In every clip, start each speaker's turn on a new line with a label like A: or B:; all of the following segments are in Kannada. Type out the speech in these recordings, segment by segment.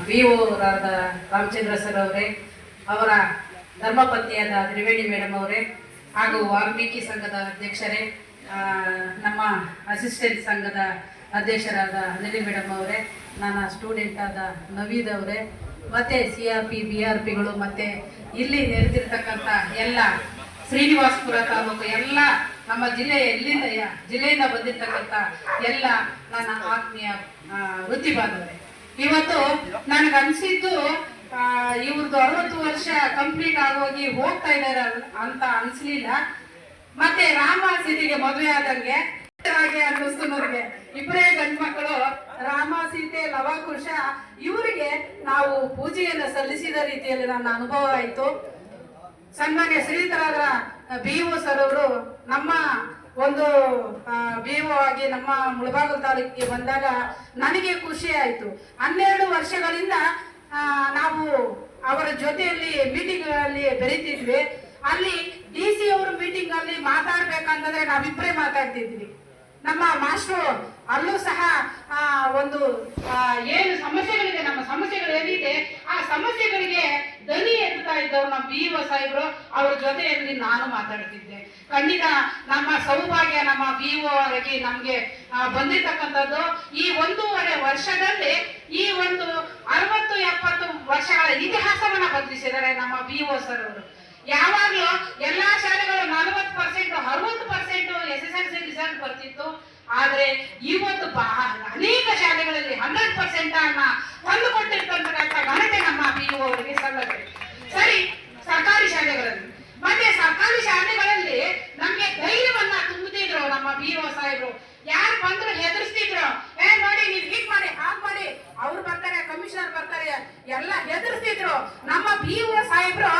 A: BO ರಾಮಚಂದ್ರ ಸರ್ ಅವರೇ, ಅವರ ಧರ್ಮಪತ್ನಿಯಾದ ತ್ರಿವೇಣಿ ಮೇಡಮ್ ಅವರೇ, ಹಾಗೂ ವಾಲ್ಮೀಕಿ ಸಂಘದ ಅಧ್ಯಕ್ಷರೇ, ನಮ್ಮ ಅಸಿಸ್ಟೆಂಟ್ ಸಂಘದ ಅಧ್ಯಕ್ಷರಾದ ಅನಿಲಿ ಮೇಡಮ್ ಅವರೇ, ನನ್ನ ಸ್ಟೂಡೆಂಟ್ ಆದ ನವೀದ್ ಅವರೇ, ಮತ್ತು CRP BRPಗಳು, ಮತ್ತು ಇಲ್ಲಿ ನೆರೆದಿರ್ತಕ್ಕಂಥ ಎಲ್ಲ ಶ್ರೀನಿವಾಸಪುರ ತಾಲೂಕು ಎಲ್ಲ ನಮ್ಮ ಜಿಲ್ಲೆಯಿಂದ ಬಂದಿರತಕ್ಕಂಥ ಎಲ್ಲ ನನ್ನ ಆತ್ಮೀಯ ವೃತ್ತಿ ಬಾಂಧವರೇ, ಇವತ್ತು ನನಗನ್ಸಿದ್ದು ಇವ್ರದ್ದು 60 ವರ್ಷ ಕಂಪ್ಲೀಟ್ ಆಗೋಗಿ ಹೋಗ್ತಾ ಇದ್ದಾರೆ ಅಂತ ಅನ್ಸ್ಲಿಲ್ಲ. ಮತ್ತೆ ರಾಮ ಸೀತೆಗೆ ಮದುವೆ ಆದಂಗೆ ಅನ್ನಿಸ್ತು ನನಗೆ. ಇಬ್ಬರೇ ಗಂಡು ಮಕ್ಕಳು, ರಾಮ ಸೀತೆ ಲವಕುಶ, ಇವರಿಗೆ ನಾವು ಪೂಜೆಯನ್ನು ಸಲ್ಲಿಸಿದ ರೀತಿಯಲ್ಲಿ ನನ್ನ ಅನುಭವ ಆಯಿತು. ಸನ್ಮಾನ್ಯ ಶ್ರೀಧರ BO ಸರ್ ಅವರು ನಮ್ಮ ಒಂದು BO ಆಗಿ ನಮ್ಮ ಮುಳಬಾಗಿಲು ತಾಲೂಕಿಗೆ ಬಂದಾಗ ನನಗೆ ಖುಷಿ ಆಯಿತು. 12 ವರ್ಷಗಳಿಂದ ನಾವು ಅವರ ಜೊತೆಯಲ್ಲಿ ಮೀಟಿಂಗ್ ಅಲ್ಲಿ ಬೆರೀತಿದ್ವಿ. ಅಲ್ಲಿ DC ಅವರು ಮೀಟಿಂಗ್ ಅಲ್ಲಿ ಮಾತಾಡ್ಬೇಕಂತಂದ್ರೆ ನಾವಿಬ್ಬರೇ ಮಾತಾಡ್ತಿದ್ವಿ. ನಮ್ಮ ಮಾಸ್ಟ್ರು ಅಲ್ಲೂ ಸಹ ಒಂದು ಏನು ಸಮಸ್ಯೆಗಳಿದೆ, ನಮ್ಮ ಸಮಸ್ಯೆಗಳು ಏನಿದೆ ಆ ಸಮಸ್ಯೆಗಳಿಗೆ ಧ್ವನಿ ಎತ್ತುತ್ತಾ ಇದ್ದವರು ನಮ್ಮ BO ಸಾಹೇಬರು, ಅವ್ರ ಜೊತೆಯಲ್ಲಿ ನಾನು ಮಾತಾಡ್ತಿದ್ದೆ. ಖಂಡಿತ ನಮ್ಮ ಸೌಭಾಗ್ಯ, ನಮ್ಮ BO ಆಗಿ ನಮ್ಗೆ ಬಂದಿರ್ತಕ್ಕಂಥದ್ದು ಈ 1.5 ವರ್ಷದಲ್ಲಿ ಈ ಒಂದು 60-70 ವರ್ಷಗಳ ಇತಿಹಾಸವನ್ನ ಬದಲಿಸಿದ್ದಾರೆ ನಮ್ಮ BO ಸರ್ ಅವರು. ಯಾವಾಗ್ಲೂ ಎಲ್ಲಾ ಶಾಲೆಗಳು 40% 60% SSLC ರಿಸಲ್ಟ್ ಬರ್ತಿತ್ತು. ಆದ್ರೆ ಇವತ್ತು ಅನೇಕ ಶಾಲೆಗಳಲ್ಲಿ 100% ಅನ್ನ ತಂದುಕೊಟ್ಟಿರ್ತಕ್ಕಂಥ ಘನತೆ ನಮ್ಮ BO ಅವರಿಗೆ ಸಲ್ಲಬೇಕು. ಸರಿ, ಸರ್ಕಾರಿ ಶಾಲೆಗಳಲ್ಲಿ ಮತ್ತೆ ಸರ್ಕಾರಿ ಶಾಲೆಗಳಲ್ಲಿ ನಮ್ಗೆ ಧೈರ್ಯವನ್ನ ತುಂಬುತ್ತಿದ್ರು ನಮ್ಮ BO ಸಾಹೇಬರು. ಯಾರು ಬಂದ್ರು ಹೆದರ್ಸ್ತಿದ್ರು, ನೋಡಿ ನೀವು ಹೀಗ್ ಮಾಡಿ ಹಾಗ್ ಮಾಡಿ, ಅವ್ರು ಬರ್ತಾರೆ, ಕಮಿಷನರ್ ಬರ್ತಾರೆ, ಎಲ್ಲ ಹೆದರ್ಸ್ತಿದ್ರು. ನಮ್ಮ BO ಸಾಹೇಬರು,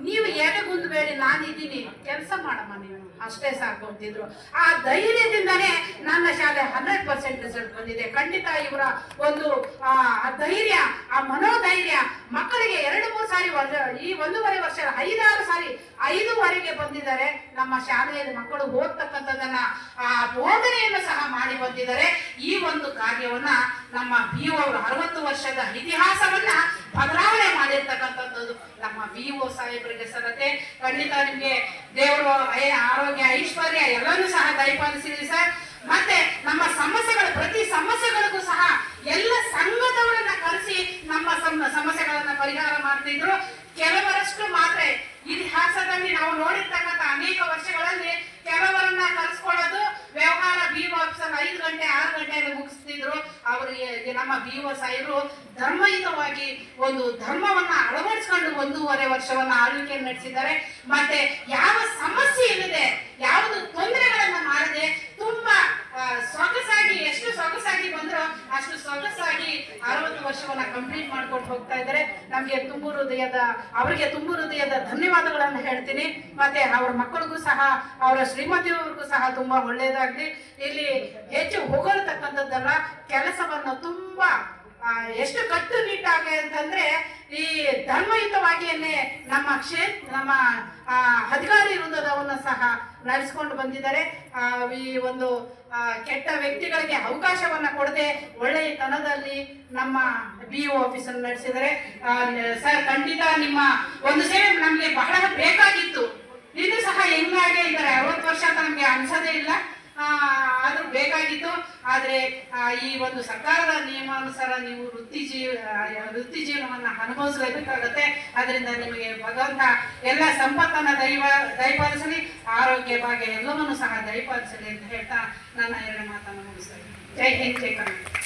A: ನೀವು ಎದೆಗುಂದಬೇಡಿ, ನಾನಿದ್ದೀನಿ, ಕೆಲಸ ಮಾಡಮ್ಮ ನೀವು, ಅಷ್ಟೇ ಸಾಕು ಅಂತಿದ್ರು. ಆ ಧೈರ್ಯದಿಂದನೇ ನನ್ನ ಶಾಲೆ 100% ರಿಸಲ್ಟ್ ಬಂದಿದೆ. ಖಂಡಿತ ಇವರ ಒಂದು ಧೈರ್ಯ, ಆ ಮನೋಧೈರ್ಯ ಮಕ್ಕಳಿಗೆ 2-3 ಸಾರಿ ಈ 1.5 ವರ್ಷ 5-6 ಸಾರಿ 5ವರೆಗೆ ಬಂದಿದ್ದಾರೆ. ನಮ್ಮ ಶಾಲೆಯಲ್ಲಿ ಮಕ್ಕಳು ಓದ್ತಕ್ಕಂಥದ್ದನ್ನ ಬೋಧನೆಯನ್ನು ಸಹ ಮಾಡಿ ಬಂದಿದ್ದಾರೆ. ಈ ಒಂದು ಕಾರ್ಯವನ್ನ ನಮ್ಮ BO ಅವರು 60 ವರ್ಷದ ಇತಿಹಾಸವನ್ನ ಬದಲಾವಣೆ ಮಾಡಿರ್ತಕ್ಕಂಥದ್ದು ನಮ್ಮ BO ಸಾಹೇಬರಿಗೆ ಸಲ್ಲತ್ತೆ. ಖಂಡಿತ ನಿಮ್ಗೆ ದೇವರು ಆರೋಗ್ಯ, ಐಶ್ವರ್ಯ ಎಲ್ಲರೂ ಸಹ ದಯಪಾಲಿಸಿರಿ ಸರ್. ಮತ್ತೆ ನಮ್ಮ ಸಮಸ್ಯೆಗಳು, ಪ್ರತಿ ಸಮಸ್ಯೆಗಳಿಗೂ ಸಹ ಎಲ್ಲ ಸಂಘದವರನ್ನ ಕರೆಸಿ ನಮ್ಮ ಸಮಸ್ಯೆಗಳನ್ನ ಪರಿಹಾರ ಮಾಡ್ತಿದ್ರು. ಕೆಲವರಷ್ಟು ಮಾತ್ರ ಇತಿಹಾಸದಲ್ಲಿ ನಾವು ನೋಡಿರ್ತಕ್ಕಂಥ ಅನೇಕ ವರ್ಷಗಳಲ್ಲಿ ಕೆಲವರನ್ನ ಕರೆಸ್ಕೊಳ್ಳೋದು ವ್ಯವಹಾರ BO ಆಫೀಸರ್ 5 ಗಂಟೆ 6 ಗಂಟೆಯಲ್ಲಿ ಮುಗಿಸ್ತಿದ್ರು. ಅವರಿಗೆ ನಮ್ಮ BO ಸಾಹೇಬರು ಧರ್ಮಯುತವಾಗಿ ಒಂದು ಧರ್ಮವನ್ನ ಅಳವಡಿಸ್ಕೊಂಡು 1.5 ವರ್ಷವನ್ನ ಆಳ್ವಿಕೆ ನಡೆಸಿದ್ದಾರೆ. ಮತ್ತೆ ಯಾವ ಸಮಸ್ಯೆ ಏನಿದೆ, ಯಾವುದು ತೊಂದರೆಗಳನ್ನ ಮಾಡದೆ ತುಂಬಾ ಸೊಗಸಾಗಿ, ಎಷ್ಟು ಸೊಗಸಾಗಿ ಬಂದ್ರು ಅಷ್ಟು ಸೊಗಸಾಗಿ 60 ವರ್ಷವನ್ನ ಕಂಪ್ಲೀಟ್ ಮಾಡ್ಕೊಂಡು ಹೋಗ್ತಾ ಇದ್ದಾರೆ. ನಮ್ಗೆ ಅವರಿಗೆ ತುಂಬು ಹೃದಯದ ಧನ್ಯವಾದಗಳನ್ನ ಹೇಳ್ತೀನಿ. ಮತ್ತೆ ಅವ್ರ ಮಕ್ಕಳಿಗೂ ಸಹ, ಅವರ ಶ್ರೀಮತಿಯವ್ರಿಗೂ ಸಹ ತುಂಬಾ ಒಳ್ಳೇದಾಗ್ಲಿ. ಇಲ್ಲಿ ಹೆಚ್ಚು ಹೊಗಳ್ತಕ್ಕಂಥದ್ದಲ್ಲ, ಕೆಲಸವನ್ನು ತುಂಬಾ ಎಷ್ಟು ಕಟ್ಟುನಿಟ್ಟಾಗಿ ಅಂತಂದ್ರೆ ಈ ಧರ್ಮಯುತವಾಗಿಯನ್ನೇ ನಮ್ಮ ಅಧಿಕಾರಿ ವೃಂದವನ್ನು ಸಹ ನಡೆಸ್ಕೊಂಡು ಬಂದಿದ್ದಾರೆ. ಈ ಒಂದು ಕೆಟ್ಟ ವ್ಯಕ್ತಿಗಳಿಗೆ ಅವಕಾಶವನ್ನ ಕೊಡದೆ ಒಳ್ಳೆಯತನದಲ್ಲಿ ನಮ್ಮ BO ಆಫೀಸನ್ನು ನಡೆಸಿದರೆ. ಸರ್, ಖಂಡಿತ ನಿಮ್ಮ ಒಂದು ಸೇವೆ ನಮ್ಗೆ ಬಹಳ ಬೇಕಾಗಿತ್ತು. ಇದು ಸಹ ಹೆಂಗಾಗೆ ಇದ್ದಾರೆ, 60 ವರ್ಷ ಅಂತ ನಮ್ಗೆ ಅನ್ಸೋದೇ ಇಲ್ಲ, ಆದ್ರೂ ಬೇಕಾಗಿತ್ತು. ಆದ್ರೆ ಈ ಒಂದು ಸರ್ಕಾರದ ನಿಯಮಾನುಸಾರ ನೀವು ವೃತ್ತಿ ಜೀವನವನ್ನ ಅನುಭವಿಸಲೇಬೇಕಾಗತ್ತೆ. ಅದರಿಂದ ನಿಮಗೆ ಭಗವಂತ ಎಲ್ಲ ಸಂಪತ್ತನ್ನ ದಯಪಾಲಿಸಲಿ, ಆರೋಗ್ಯ ಭಾಗ್ಯ ಎಲ್ಲವನ್ನೂ ಸಹ ದಯಪಾಲಿಸಲಿ ಅಂತ ಹೇಳ್ತಾ ನನ್ನ 2 ಮಾತನ್ನು ಮುಗಿಸ್ತೇನೆ. ಜೈ ಹಿಂದ್, ಜೈ ಕರ್ನಾಟಕ.